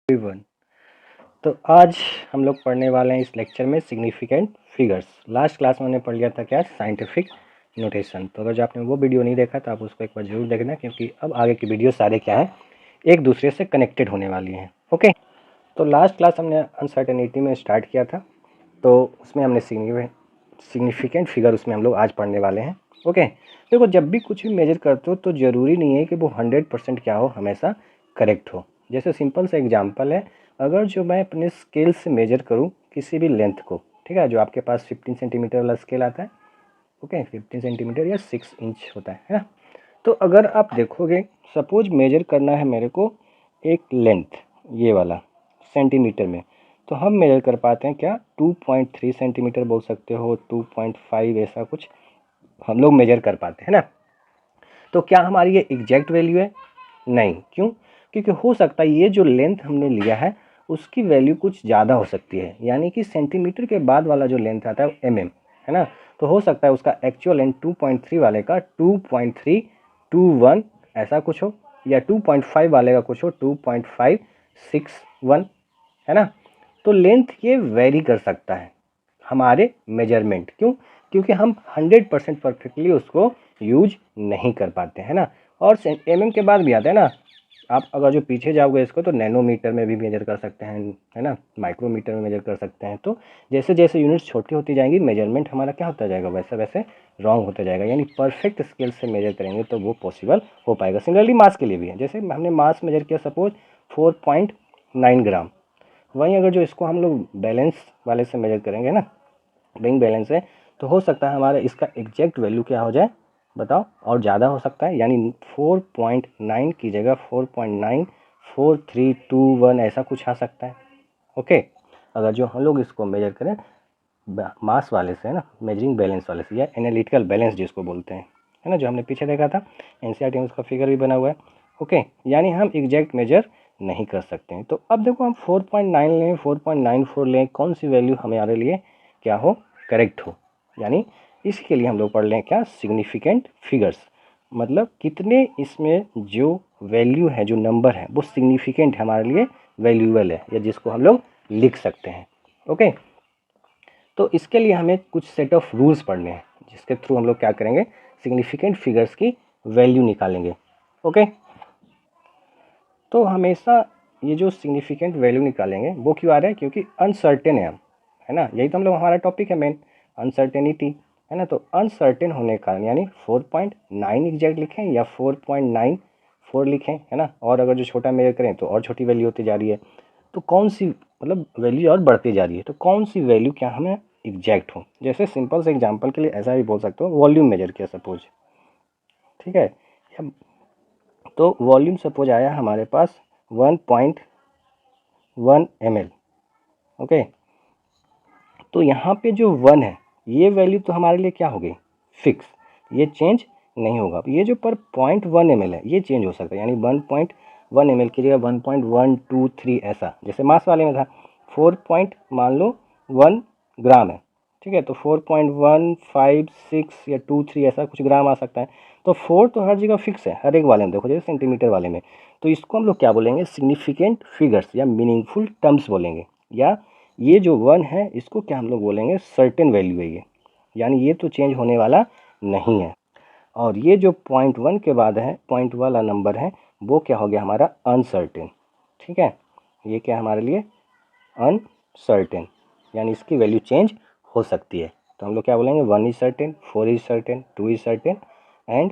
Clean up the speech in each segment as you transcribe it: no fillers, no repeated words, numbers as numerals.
Everyone. तो आज हम लोग पढ़ने वाले हैं इस लेक्चर में सिग्निफिकेंट फिगर्स। लास्ट क्लास में हमने पढ़ लिया था क्या, साइंटिफिक नोटेशन। तो अगर जो आपने वो वीडियो नहीं देखा तो आप उसको एक बार जरूर देखना, क्योंकि अब आगे की वीडियो सारे क्या है, एक दूसरे से कनेक्टेड होने वाली हैं। ओके, तो लास्ट क्लास हमने अनसर्टेनिटी में स्टार्ट किया था, तो उसमें हमने सिग्निफिकेंट फिगर उसमें हम लोग आज पढ़ने वाले हैं। ओके, देखो जब भी कुछ भी मेजर करते हो तो ज़रूरी नहीं है कि वो 100% क्या हो, हमेशा करेक्ट हो। जैसे सिंपल सा एग्जांपल है, अगर जो मैं अपने स्केल से मेजर करूं किसी भी लेंथ को, ठीक है, जो आपके पास 15 सेंटीमीटर वाला स्केल आता है, ओके, 15 सेंटीमीटर या 6 इंच होता है ना। तो अगर आप देखोगे, सपोज मेजर करना है मेरे को एक लेंथ, ये वाला सेंटीमीटर में, तो हम मेजर कर पाते हैं क्या, 2.3 सेंटीमीटर बोल सकते हो, 2.5, ऐसा कुछ हम लोग मेजर कर पाते हैं ना। तो क्या हमारी ये एग्जैक्ट वैल्यू है? नहीं। क्यों? क्योंकि हो सकता है ये जो लेंथ हमने लिया है उसकी वैल्यू कुछ ज़्यादा हो सकती है, यानी कि सेंटीमीटर के बाद वाला जो लेंथ आता है वो mm है ना। तो हो सकता है उसका एक्चुअल लेंथ 2.3 वाले का 2.321 ऐसा कुछ हो, या 2.5 वाले का कुछ हो 2.561, है ना। तो लेंथ ये वेरी कर सकता है हमारे मेजरमेंट। क्यों? क्योंकि हम 100% परफेक्टली उसको यूज नहीं कर पाते हैं ना। और mm के बाद भी आता है ना, आप अगर जो पीछे जाओगे इसको तो नैनोमीटर में भी मेजर कर सकते हैं, है ना, माइक्रोमीटर में मेजर कर सकते हैं। तो जैसे जैसे यूनिट्स छोटी होती जाएंगी, मेजरमेंट हमारा क्या होता जाएगा, वैसे वैसे रॉन्ग होता जाएगा। यानी परफेक्ट स्केल से मेजर करेंगे तो वो पॉसिबल हो पाएगा। सिमिलरली मास के लिए भी है, जैसे हमने मास मेजर किया सपोज 4.9 ग्राम, वहीं अगर जो इसको हम लोग बैलेंस वाले से मेजर करेंगे ना, रिंग बैलेंस है, तो हो सकता है हमारा इसका एग्जैक्ट वैल्यू क्या हो जाए, बताओ, और ज़्यादा हो सकता है। यानी 4.9 की जगह 4.94321 ऐसा कुछ आ सकता है। ओके, अगर जो हम लोग इसको मेजर करें मास वाले से, है ना, मेजरिंग बैलेंस वाले से, या एनालिटिकल बैलेंस जिसको बोलते हैं, है ना, जो हमने पीछे देखा था एनसीईआरटी में, उसका फिगर भी बना हुआ है। ओके, यानी हम एग्जैक्ट मेजर नहीं कर सकते हैं। तो अब देखो हम 4.9 लें, 4.94 लें, कौन सी वैल्यू हमारे लिए क्या हो, करेक्ट हो। यानी इसके लिए हम लोग पढ़ लें क्या, सिग्निफिकेंट फिगर्स, मतलब कितने इसमें जो वैल्यू है, जो नंबर है वो सिग्निफिकेंट है हमारे लिए, वैल्यूएबल है, या जिसको हम लोग लिख सकते हैं। ओके, तो इसके लिए हमें कुछ सेट ऑफ रूल्स पढ़ने हैं, जिसके थ्रू हम लोग क्या करेंगे, सिग्निफिकेंट फिगर्स की वैल्यू निकालेंगे। ओके, तो हमेशा ये जो सिग्निफिकेंट वैल्यू निकालेंगे वो क्यों आ रहा है, क्योंकि अनसर्टेन है हम, है ना, यही तो हम लोग हमारा टॉपिक है मेन, अनसर्टेनिटी, है ना। तो अनसर्टेन होने के कारण यानी 4.9 एग्जैक्ट लिखें या 4.94 लिखें, है ना, और अगर जो छोटा मेजर करें तो और छोटी वैल्यू होती जा रही है, तो कौन सी, मतलब वैल्यू और बढ़ती जा रही है, तो कौन सी वैल्यू क्या हमें एग्जैक्ट हो। जैसे सिंपल से एग्जांपल के लिए ऐसा भी बोल सकते हो, वॉल्यूम मेजर किया सपोज, ठीक है, तो वॉल्यूम सपोज आया हमारे पास 1.1 ml। ओके, तो यहाँ पे जो 1 है, ये वैल्यू तो हमारे लिए क्या हो गई, फिक्स, ये चेंज नहीं होगा। ये जो पर 0.1 ml है ये चेंज हो सकता है, यानी 1.1 ml की जगह 1.123 ऐसा, जैसे मास वाले में था 4 पॉइंट मान लो 1 ग्राम है, ठीक है, तो 4.156 या 23 ऐसा कुछ ग्राम आ सकता है। तो 4 तो हर जगह फिक्स है, हर एक वाले में देखो, जैसे सेंटीमीटर वाले में। तो इसको हम लोग क्या बोलेंगे, सिग्निफिकेंट फिगर्स या मीनिंगफुल टर्म्स बोलेंगे। या ये जो 1 है इसको क्या हम लोग बोलेंगे, सर्टेन वैल्यू है ये, यानी ये तो चेंज होने वाला नहीं है। और ये जो 0.1 के बाद है, पॉइंट वाला नंबर है, वो क्या हो गया हमारा, अनसर्टेन। ठीक है, ये क्या हमारे लिए, अनसर्टेन, यानी इसकी वैल्यू चेंज हो सकती है। तो हम लोग क्या बोलेंगे, 1 is certain, 4 is certain, 2 is certain, and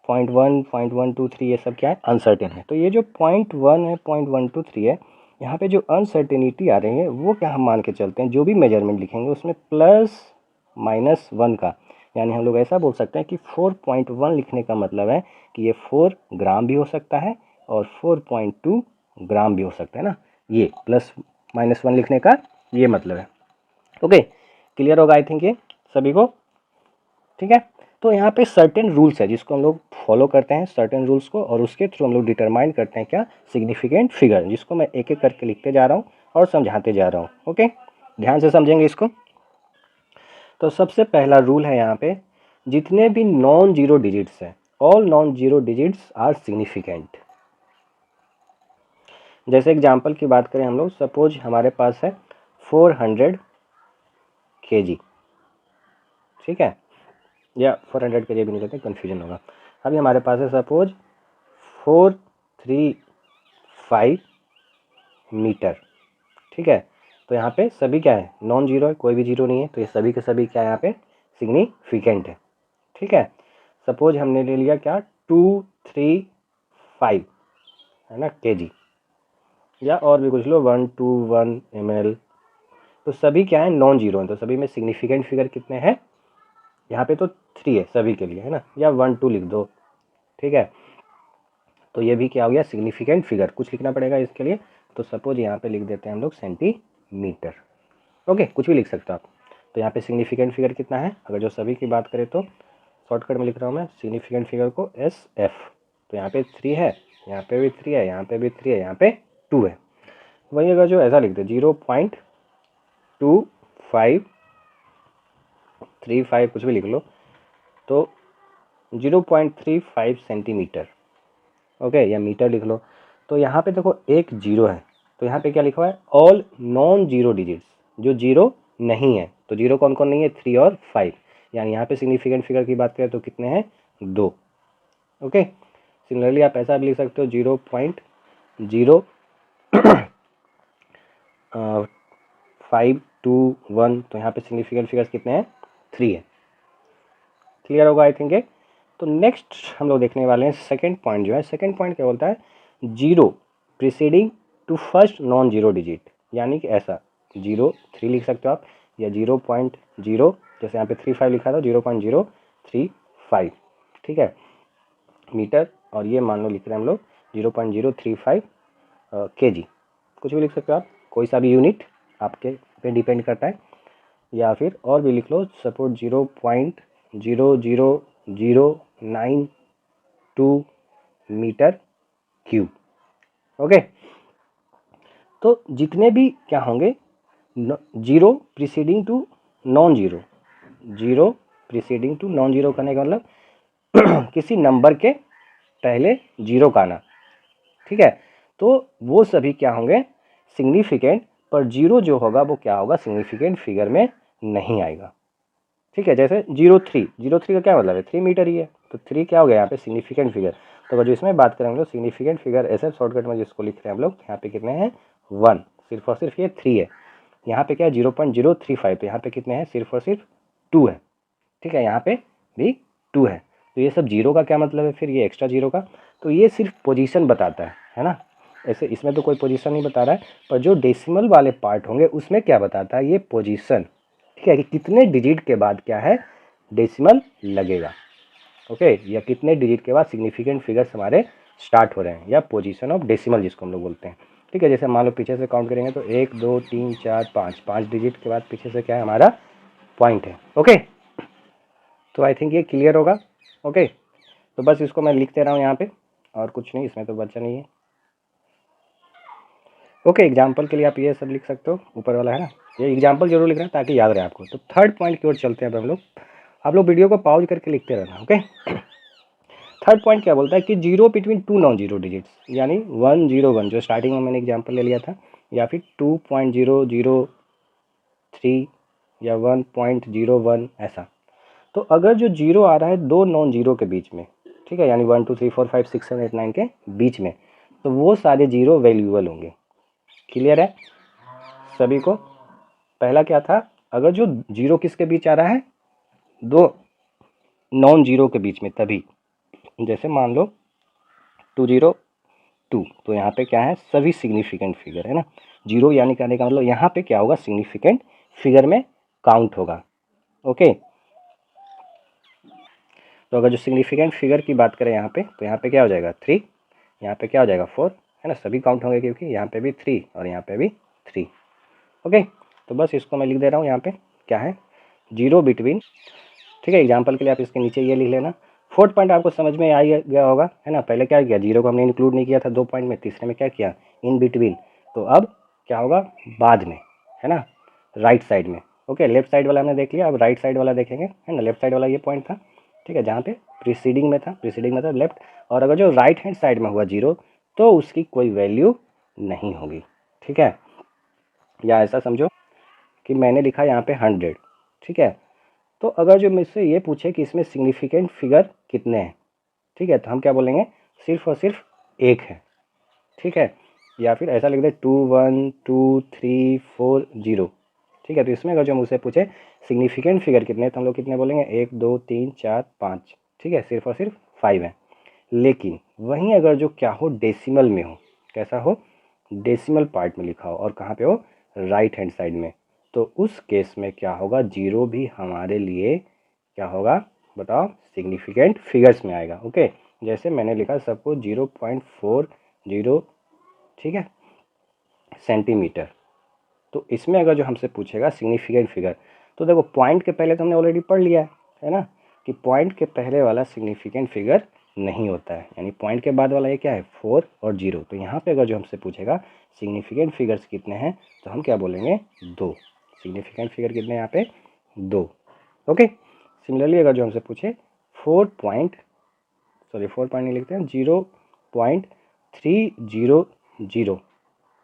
0.1, 0.123 ये सब क्या है, अनसर्टेन है। तो ये जो 0.1 है, 0.123 है, यहाँ पे जो अनसर्टेनिटी आ रही है वो क्या हम मान के चलते हैं, जो भी मेजरमेंट लिखेंगे उसमें +-1 का, यानी हम लोग ऐसा बोल सकते हैं कि 4.1 लिखने का मतलब है कि ये 4 ग्राम भी हो सकता है और 4.2 ग्राम भी हो सकता है ना। ये +-1 लिखने का ये मतलब है। ओके, क्लियर होगा आई थिंक ये सभी को, ठीक है। तो यहाँ पे सर्टेन रूल्स है जिसको हम लोग फॉलो करते हैं, सर्टेन रूल्स को, और उसके थ्रू हम लोग डिटरमाइन करते हैं क्या, सिग्निफिकेंट फिगर, जिसको मैं एक एक करके लिखते जा रहा हूँ और समझाते जा रहा हूँ। ओके, ध्यान से समझेंगे इसको। तो सबसे पहला रूल है यहाँ पे, जितने भी नॉन जीरो डिजिट्स हैं, all non zero digits are significant. जैसे एग्जांपल की बात करें हम लोग, सपोज हमारे पास है 400 kg, ठीक है, या 400 kg भी नहीं लेते, कन्फ्यूजन होगा। अभी हमारे पास है सपोज 435 मीटर, ठीक है। तो यहाँ पे सभी क्या है, नॉन जीरो है, कोई भी जीरो नहीं है, तो ये सभी के सभी क्या है यहाँ पे सिग्निफिकेंट है, ठीक है। सपोज हमने ले लिया क्या 235 है ना kg, या और भी कुछ लो 121 ml, तो सभी क्या है नॉन जीरो है, तो सभी में सिग्निफिकेंट फिगर कितने हैं यहाँ पे, तो 3 है सभी के लिए, है ना, या 1 2 लिख दो, ठीक है। तो ये भी क्या हो गया सिग्निफिकेंट फिगर, कुछ लिखना पड़ेगा इसके लिए, तो सपोज यहाँ पे लिख देते हैं हम लोग सेंटीमीटर, ओके, कुछ भी लिख सकते हो आप। तो यहाँ पे सिग्निफिकेंट फिगर कितना है, अगर जो सभी की बात करें तो शॉर्टकट में लिख रहा हूँ मैं सिग्निफिकेंट फिगर को SF। तो यहाँ पे 3 है, यहाँ पे भी 3 है, यहाँ पे भी 3 है, यहाँ पे 2 है। वहीं अगर जो ऐसा लिख दे 0.2535 कुछ भी लिख लो, तो 0.35 सेंटीमीटर, ओके, या मीटर लिख लो। तो यहाँ पे देखो एक जीरो है, तो यहाँ पे क्या लिखा हुआ है ऑल नॉन जीरो डिजिट्स, जो जीरो नहीं है, तो जीरो कौन कौन नहीं है 3 और 5, यानी यहाँ पे सिग्निफिकेंट फिगर की बात करें तो कितने हैं 2, ओके। सिमिलरली आप ऐसा भी लिख सकते हो 0.0521, तो यहाँ पे सिग्निफिकेंट फिगर्स कितने हैं 3 है, क्लियर होगा आई थिंक ये। तो नेक्स्ट हम लोग देखने वाले हैं सेकंड पॉइंट, जो है सेकंड पॉइंट क्या बोलता है, zero preceding to first non zero digit, यानी कि ऐसा 0.3 लिख सकते हो आप, या 0.0, जैसे यहाँ पे 35 लिखा था 0.035, ठीक है, मीटर, और ये मान लो लिख रहे हैं हम लोग 0.035 kg, कुछ भी लिख सकते हो आप, कोई सा भी यूनिट आपके पे डिपेंड करता है, या फिर और भी लिख लो सपोज 0.00092 मीटर क्यूब, ओके। तो जितने भी क्या होंगे zero preceding to non zero, zero preceding to non zero करने का मतलब किसी नंबर के पहले जीरो का आना, ठीक है, तो वो सभी क्या होंगे सिग्निफिकेंट, पर जीरो जो होगा वो क्या होगा सिग्निफिकेंट फिगर में नहीं आएगा, ठीक है। जैसे 0.3 का क्या मतलब है 3 मीटर ही है, तो 3 क्या हो गया यहाँ पे सिग्निफिकेंट फिगर। तो अगर जो इसमें बात करें हम लोग सिग्निफिकेंट फिगर ऐसे शॉर्टकट में जिसको लिख रहे हैं हम लोग, यहाँ पे कितने हैं 1, सिर्फ और सिर्फ ये 3 है, यहाँ पे क्या है 0.035, तो यहाँ पे कितने हैं सिर्फ और सिर्फ 2 है, ठीक है, यहाँ पे भी 2 है। तो ये सब जीरो का क्या मतलब है फिर, ये एक्स्ट्रा जीरो का, तो ये सिर्फ पोजीशन बताता है ना, ऐसे इसमें तो कोई पोजीशन नहीं बता रहा है, पर जो डेसिमल वाले पार्ट होंगे उसमें क्या बताता है ये पोजीशन, ठीक है, कि कितने डिजिट के बाद क्या है डेसिमल लगेगा, ओके, या कितने डिजिट के बाद सिग्निफिकेंट फिगर्स हमारे स्टार्ट हो रहे हैं, या पोजीशन ऑफ डेसिमल जिसको हम लोग बोलते हैं, ठीक है। जैसे मान लो पीछे से काउंट करेंगे तो 1 2 3 4 5, 5 डिजिट के बाद पीछे से क्या है हमारा पॉइंट है, ओके। तो आई थिंक ये क्लियर होगा, ओके। तो बस इसको मैं लिख दे रहा हूँ यहाँ पे, और कुछ नहीं, इसमें तो बचा नहीं है, ओके। एग्जाम्पल के लिए आप ये सब लिख सकते हो, ऊपर वाला है ना, ये एग्जाम्पल जरूर लिख रहे हैं ताकि याद रहे आपको। तो थर्ड पॉइंट की ओर चलते हैं अब हम लोग, आप लोग वीडियो को पॉज करके लिखते रहना, ओके। थर्ड पॉइंट क्या बोलता है कि zero between two non zero digits, यानी 101 जो स्टार्टिंग में मैंने एग्जाम्पल ले लिया था, या फिर 2.003 या 1.01 ऐसा। तो अगर जो जीरो आ रहा है दो नॉन जीरो के बीच में, ठीक है, यानी 1 2 3 4 5 6 7 8 9 के बीच में, तो वो सारे जीरो वैल्यूएबल होंगे, क्लियर है सभी को। पहला क्या था, अगर जो जीरो किसके बीच आ रहा है दो नॉन जीरो के बीच में, तभी जैसे मान लो 202, तो यहाँ पे क्या है सभी सिग्निफिकेंट फिगर है ना, जीरो यानी कहने का मतलब यहाँ पे क्या होगा सिग्निफिकेंट फिगर में काउंट होगा, ओके। तो अगर जो सिग्निफिकेंट फिगर की बात करें यहाँ पे, तो यहाँ पे क्या हो जाएगा 3, यहाँ पे क्या हो जाएगा 4, है ना, सभी काउंट होंगे क्योंकि यहाँ पे भी 3 और यहाँ पे भी 3, ओके। तो बस इसको मैं लिख दे रहा हूँ यहाँ पे क्या है जीरो बिटवीन, ठीक है, एग्जाम्पल के लिए आप इसके नीचे ये लिख लेना। फोर्थ पॉइंट आपको समझ में आ गया होगा, है ना, पहले क्या किया जीरो को हमने इंक्लूड नहीं किया था 2 पॉइंट में, तीसरे में क्या किया इन बिटवीन, तो अब क्या होगा बाद में, है ना, राइट साइड में, ओके। लेफ्ट साइड वाला हमने देख लिया, अब राइट साइड वाला देखेंगे, है ना, लेफ्ट साइड वाला ये पॉइंट था, ठीक है, जहाँ पे प्रीसीडिंग में था, प्रीसीडिंग में था लेफ्ट, और अगर जो राइट हैंड साइड में हुआ जीरो तो उसकी कोई वैल्यू नहीं होगी। ठीक है, या ऐसा समझो कि मैंने लिखा यहाँ पे 100, ठीक है, तो अगर जो मुझसे ये पूछे कि इसमें सिग्निफिकेंट फिगर कितने हैं, ठीक है, तो हम क्या बोलेंगे, सिर्फ और सिर्फ एक है। ठीक है, या फिर ऐसा लिख दे 2 1 2 3 4 0। ठीक है, तो इसमें अगर जो मुझसे पूछे सिग्निफिकेंट फिगर कितने, तो हम लोग कितने बोलेंगे, 1 2 3 4 5। ठीक है, सिर्फ और सिर्फ 5 है। लेकिन वहीं अगर जो क्या हो, डेसिमल में हो, कैसा हो, डेसिमल पार्ट में लिखा हो और कहाँ पे हो, राइट हैंड साइड में, तो उस केस में क्या होगा, जीरो भी हमारे लिए क्या होगा, बताओ, सिग्निफिकेंट फिगर्स में आएगा। ओके, जैसे मैंने लिखा सबको 0.40, ठीक है, सेंटीमीटर। तो इसमें अगर जो हमसे पूछेगा सिग्निफिकेंट फिगर, तो देखो पॉइंट के पहले तो हमने ऑलरेडी पढ़ लिया है ना, कि पॉइंट के पहले वाला सिग्निफिकेंट फिगर नहीं होता है, यानी पॉइंट के बाद वाला ये क्या है, 4 और 0। तो यहाँ पे अगर जो हमसे पूछेगा सिग्निफिकेंट फिगर्स कितने हैं, तो हम क्या बोलेंगे, 2। सिग्निफिकेंट फिगर कितने हैं यहाँ पे, 2। ओके, सिमिलरली अगर जो हमसे पूछे 4 पॉइंट नहीं लिखते हैं, 0.300,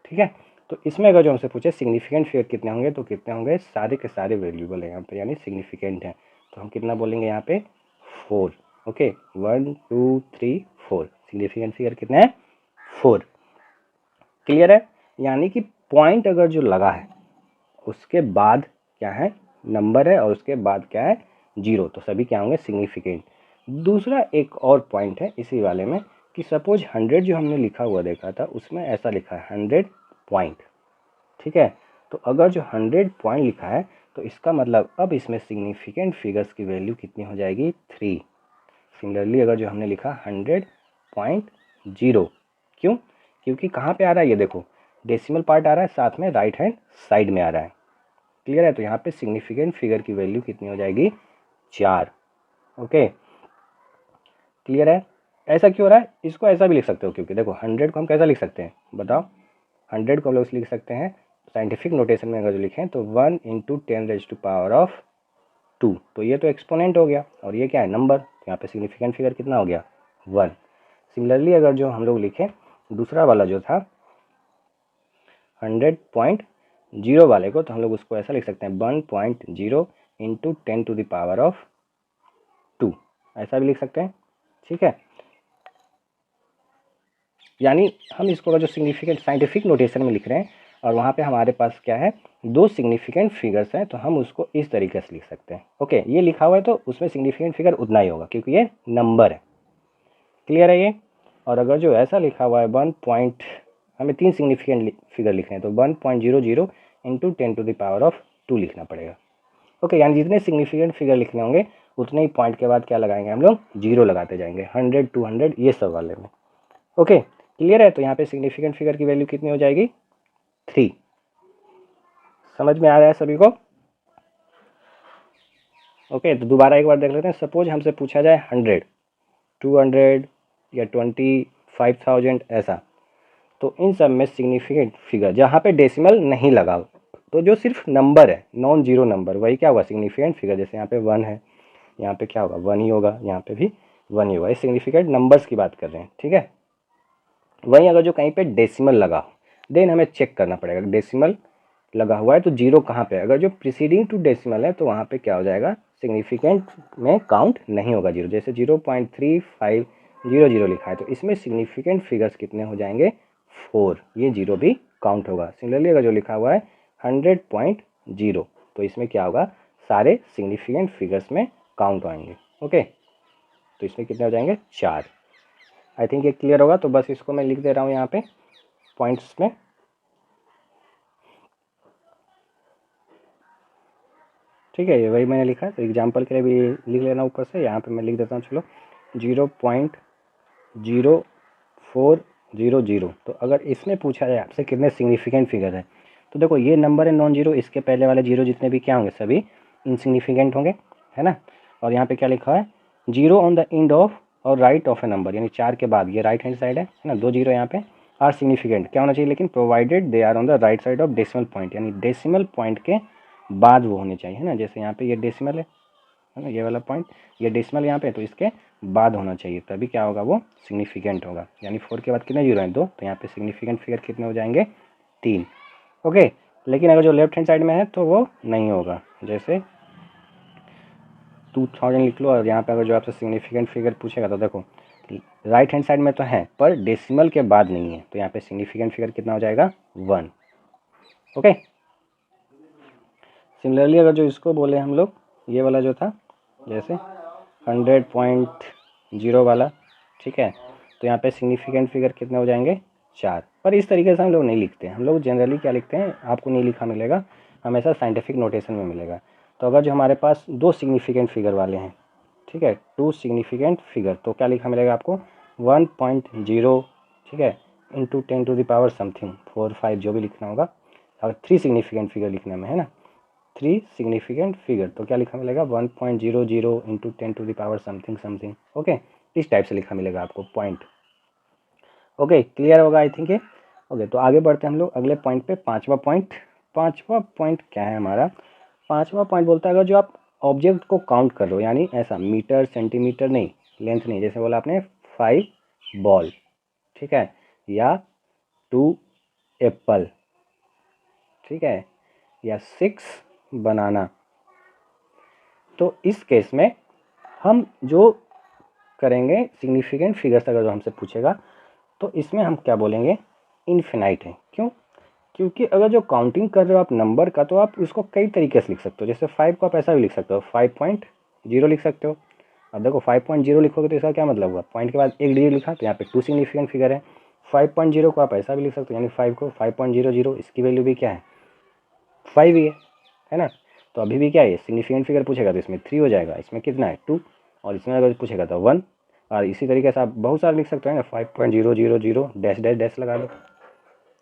ठीक है, तो इसमें अगर जो हमसे पूछे सिग्निफिकेंट फिगर कितने होंगे, तो कितने होंगे, सारे के सारे वैल्यूबल है यहाँ पे, यानी सिग्निफिकेंट है, तो हम कितना बोलेंगे यहाँ पे, 4। ओके, 1 2 3 4, सिग्निफिकेंट फिगर कितने हैं, 4। क्लियर है, यानी कि पॉइंट अगर जो लगा है उसके बाद क्या है, नंबर है, और उसके बाद क्या है, 0, तो सभी क्या होंगे, सिग्निफिकेंट। दूसरा एक और पॉइंट है इसी वाले में, कि सपोज 100 जो हमने लिखा हुआ देखा था, उसमें ऐसा लिखा है 100 पॉइंट। ठीक है, तो अगर जो 100 पॉइंट लिखा है, तो इसका मतलब अब इसमें सिग्निफिकेंट फिगर्स की वैल्यू कितनी हो जाएगी, 3। सिमिलरली अगर जो हमने लिखा 100.0, क्यों, क्योंकि कहाँ पे आ रहा है, ये देखो डेसिमल पार्ट आ रहा है, साथ में राइट हैंड साइड में आ रहा है। क्लियर है, तो यहाँ पे सिग्निफिकेंट फिगर की वैल्यू कितनी हो जाएगी, 4। ओके, क्लियर है, ऐसा क्यों हो रहा है, इसको ऐसा भी लिख सकते हो, क्योंकि देखो 100 को हम कैसा लिख सकते हैं, बताओ, 100 को हम लोग लिख सकते हैं साइंटिफिक नोटेशन में अगर जो लिखें तो 1 × 10⁻², तो ये तो एक्सपोनेंट हो गया, और ये क्या है, नंबर, तो यहाँ पे सिग्निफिकेंट फिगर कितना हो गया, 1। सिमिलरली अगर जो हम लोग लिखें दूसरा वाला जो था 100.0 वाले को, तो हम लोग उसको ऐसा लिख सकते हैं 1.0 × 10⁻², ऐसा भी लिख सकते हैं। ठीक है, यानी हम इसको जो सिग्निफिकेंट साइंटिफिक नोटेशन में लिख रहे हैं, और वहाँ पे हमारे पास क्या है, 2 सिग्निफिकेंट फिगर्स हैं, तो हम उसको इस तरीके से लिख सकते हैं। ओके, ये लिखा हुआ है तो उसमें सिग्निफिकेंट फिगर उतना ही होगा, क्योंकि ये नंबर है। क्लियर है ये, और अगर जो ऐसा लिखा हुआ है 1 पॉइंट, हमें 3 सिग्निफिकेंट फिगर लिखने हैं, तो 1.00 × 10⁻² लिखना पड़ेगा। ओके, यानी जितने सिग्निफिकेंट फिगर लिखने होंगे उतने ही पॉइंट के बाद क्या लगाएंगे, हम लोग 0 लगाते जाएंगे, 100 200 ये सब वाले में। ओके, क्लियर है, तो यहाँ पे सिग्निफिकेंट फिगर की वैल्यू कितनी हो जाएगी, 3। समझ में आ रहा है सभी को। ओके, तो दोबारा एक बार देख लेते हैं, सपोज हमसे पूछा जाए 100 200 या 25,000 ऐसा, तो इन सब में सिग्निफिकेंट फिगर जहाँ पे डेसिमल नहीं लगा, तो जो सिर्फ नंबर है, नॉन जीरो नंबर, वही क्या होगा, सिग्निफिकेंट फिगर। जैसे यहाँ पे 1 है, यहाँ पे क्या होगा, 1 ही होगा, यहाँ पे भी 1 ही होगा, ये सिग्निफिकेंट नंबर्स की बात कर रहे हैं। ठीक है, वहीं अगर जो कहीं पे डेसिमल लगा हो, देन हमें चेक करना पड़ेगा, डेसिमल लगा हुआ है तो जीरो कहाँ पे है, अगर जो प्रीसीडिंग टू डेसिमल है तो वहाँ पे क्या हो जाएगा, सिग्निफिकेंट में काउंट नहीं होगा जीरो। जैसे 0.3500 लिखा है, तो इसमें सिग्निफिकेंट फिगर्स कितने हो जाएंगे, 4, ये जीरो भी काउंट होगा। सिमिलरली अगर जो लिखा हुआ है 100.0, तो इसमें क्या होगा, सारे सिग्निफिकेंट फिगर्स में काउंट आएंगे। ओके, तो इसमें कितने हो जाएंगे, 4। आई थिंक ये क्लियर होगा, तो बस इसको मैं लिख दे रहा हूँ यहाँ पे पॉइंट्स में। ठीक है, ये वही मैंने लिखा है, तो एग्जाम्पल के लिए भी लिख लेना ऊपर से, यहाँ पे मैं लिख देता हूँ, चलो 0.0400। तो अगर इसमें पूछा जाए आपसे कितने सिग्निफिकेंट फिगर है, तो देखो ये नंबर है नॉन जीरो, इसके पहले वाले जीरो जितने भी क्या होंगे, सभी इनसिग्निफिकेंट होंगे, है ना। और यहाँ पे क्या लिखा है, 0 ऑन द एंड ऑफ और राइट ऑफ ए नंबर, यानी 4 के बाद, ये राइट हैंड साइड है ना, 2 जीरो यहाँ पे, आर सिग्निफिकेंट क्या होना चाहिए, लेकिन provided they are on the right side of decimal point, यानी डेसिमल पॉइंट के बाद वो होने चाहिए, है ना। जैसे यहाँ पे ये डेसिमल है, है ना, ये वाला पॉइंट, ये डेसिमल यहाँ पे, तो इसके बाद होना चाहिए, तभी क्या होगा, वो सिग्निफिकेंट होगा। यानी 4 के बाद कितने जीरो हैं, 2, तो यहाँ पे सिग्निफिकेंट फिगर कितने हो जाएंगे, 3। ओके, लेकिन अगर जो लेफ्ट हैंड साइड में है तो वो नहीं होगा। जैसे 2000 लिख लो, और यहाँ पे अगर जो आपसे सिग्निफिकेंट फिगर पूछेगा तो देखो राइट हैंड साइड में तो है पर डेसिमल के बाद नहीं है, तो यहाँ पे सिग्निफिकेंट फिगर कितना हो जाएगा, 1। ओके, सिमिलरली अगर जो इसको बोले हम लोग, ये वाला जो था जैसे 100.0 वाला, ठीक है, तो यहाँ पे सिग्निफिकेंट फिगर कितने हो जाएंगे, 4। पर इस तरीके से हम लोग नहीं लिखते हैं, हम लोग जनरली क्या लिखते हैं, आपको नहीं लिखा मिलेगा, हमेशा साइंटिफिक नोटेशन में मिलेगा। तो अगर जो हमारे पास 2 सिग्निफिकेंट फिगर वाले हैं, ठीक है, 2 सिग्निफिकेंट फिगर, तो क्या लिखा मिलेगा आपको, 1.0, ठीक है, into 10 to the power something 4 5 जो भी लिखना होगा। अगर 3 सिग्निफिकेंट फिगर लिखने में है ना, 3 सिग्निफिकेंट फिगर, तो क्या लिखा मिलेगा, 1.00 into 10 to the power something something. Okay, इस टाइप से लिखा मिलेगा आपको पॉइंट। ओके, क्लियर होगा आई थिंक ये। ओके, तो आगे बढ़ते हैं हम लोग अगले पॉइंट पे, पांचवा पॉइंट। पांचवा पॉइंट क्या है हमारा, पांचवा पॉइंट बोलता है अगर जो आप ऑब्जेक्ट को काउंट कर लो, यानी ऐसा मीटर सेंटीमीटर नहीं, लेंथ नहीं, जैसे बोला आपने 5 बॉल, ठीक है, या 2 एप्पल, ठीक है, या 6 बनाना, तो इस केस में हम जो करेंगे सिग्निफिकेंट फिगर्स अगर जो हमसे पूछेगा तो इसमें हम क्या बोलेंगे, इनफिनाइट है। क्यों, क्योंकि अगर जो काउंटिंग कर रहे हो आप नंबर का, तो आप उसको कई तरीके से लिख सकते हो। जैसे 5 को आप ऐसा भी लिख सकते हो, 5.0 लिख सकते हो। अब देखो 5.0 लिखोगे तो इसका क्या मतलब हुआ, पॉइंट के बाद एक डिजिट लिखा, तो यहाँ पे 2 सिग्निफिकेंट फिगर है। 5.0 को आप ऐसा भी लिख सकते हो, यानी 5 को 5.00, इसकी वैल्यू भी क्या है, 5 ही है ना। तो अभी भी क्या है, सिग्निफिकेंट फिगर पूछेगा तो इसमें 3 हो जाएगा, इसमें कितना है 2, और इसमें अगर पूछेगा तो 1। और इसी तरीके से आप बहुत सारे लिख सकते हैं ना, 5.000 डैश डैश डैश लगा दो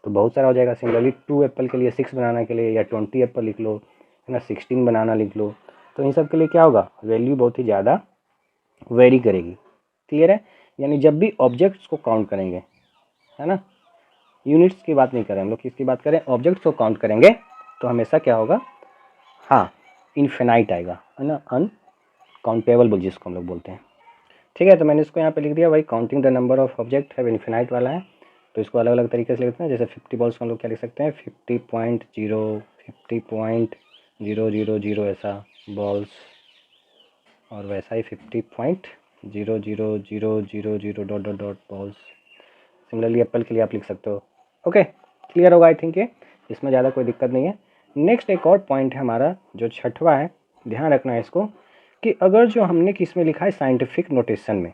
तो बहुत सारा हो जाएगा। सिमिलरली 2 एप्पल के लिए 6 बनाना के लिए, या 20 एप्पल लिख लो, है ना, 16 बनाना लिख लो, तो इन सब के लिए क्या होगा, वैल्यू बहुत ही ज़्यादा वेरी करेगी। क्लियर है, यानी जब भी ऑब्जेक्ट्स को काउंट करेंगे, है ना, यूनिट्स की बात नहीं करें हम लोग, किसकी बात करें, ऑब्जेक्ट्स को काउंट करेंगे, तो हमेशा क्या होगा, हाँ, इनफिनाइट आएगा, है ना, अनकाउंटेबल जिसको हम लोग बोलते हैं। ठीक है, तो मैंने इसको यहाँ पे लिख दिया भाई, counting the number of object है इनफिनाइट वाला है, तो इसको अलग अलग तरीके से लिखते हैं। जैसे 50 बॉल्स को हम लोग क्या लिख सकते हैं, 50.0 50.000 ऐसा बॉल्स, और वैसा ही 50.00000 dot dot dot balls. Similarly Apple के लिए आप लिख सकते हो। ओके, क्लियर होगा आई थिंक ये, इसमें ज़्यादा कोई दिक्कत नहीं है। नेक्स्ट एक और पॉइंट है हमारा जो छठवा है, ध्यान रखना है इसको, कि अगर जो हमने किसमें लिखा है, साइंटिफिक नोटेशन में,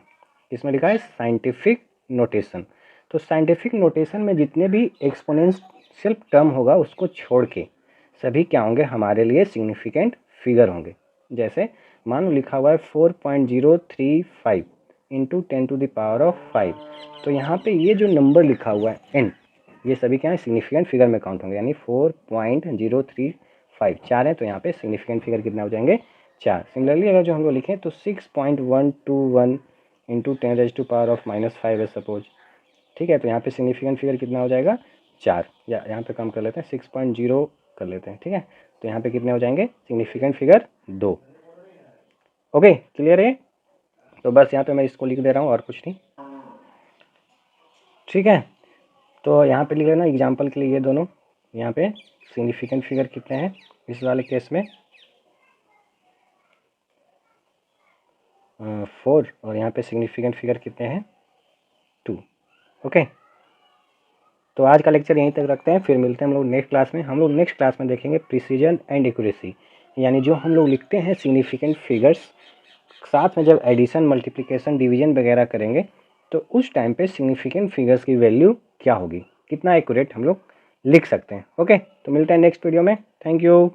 इसमें लिखा है साइंटिफिक नोटेशन, तो साइंटिफिक नोटेशन में जितने भी एक्सपोनेंशियल टर्म होगा उसको छोड़ के सभी क्या होंगे, हमारे लिए सिग्निफिकेंट फिगर होंगे। जैसे मान लो लिखा हुआ है 4.035 into 10 to the power of 5, तो यहाँ पे ये जो नंबर लिखा हुआ है n, ये सभी क्या है, सिग्निफिकेंट फिगर में काउंट होंगे। यानी 4.035 4 है, तो यहाँ पे सिग्निफिकेंट फिगर कितना हो जाएंगे, 4। सिमिलरली अगर जो हम लोग लिखें तो 6.121 into 10 raise to power of -5 है सपोज, ठीक है, तो यहाँ पे सिग्निफिकेंट फिगर कितना हो जाएगा, 4, या यहाँ पे कम कर लेते हैं 6.0 कर लेते हैं, ठीक है, तो यहाँ पे कितने हो जाएंगे, सिग्निफिकेंट फिगर 2। ओके, क्लियर है, तो बस यहाँ पे मैं इसको लिख दे रहा हूँ और कुछ नहीं, ठीक है। तो यहाँ पे लिख लेना एग्जाम्पल के लिए, ये दोनों यहाँ पे सिग्निफिकेंट फिगर कितने हैं इस वाले केस में, 4, और यहाँ पे सिग्निफिकेंट फिगर कितने हैं, 2। ओके, तो आज का लेक्चर यहीं तक रखते हैं, फिर मिलते हैं हम लोग नेक्स्ट क्लास में। हम लोग नेक्स्ट क्लास में देखेंगे प्रिसीजन एंड एक्यूरेसी, यानी जो हम लोग लिखते हैं सिग्निफिकेंट फिगर्स, साथ में जब एडिशन मल्टीप्लिकेशन डिवीजन वगैरह करेंगे तो उस टाइम पे सिग्निफिकेंट फिगर्स की वैल्यू क्या होगी, कितना एक्यूरेट हम लोग लिख सकते हैं। ओके, तो मिलते हैं नेक्स्ट वीडियो में, थैंक यू।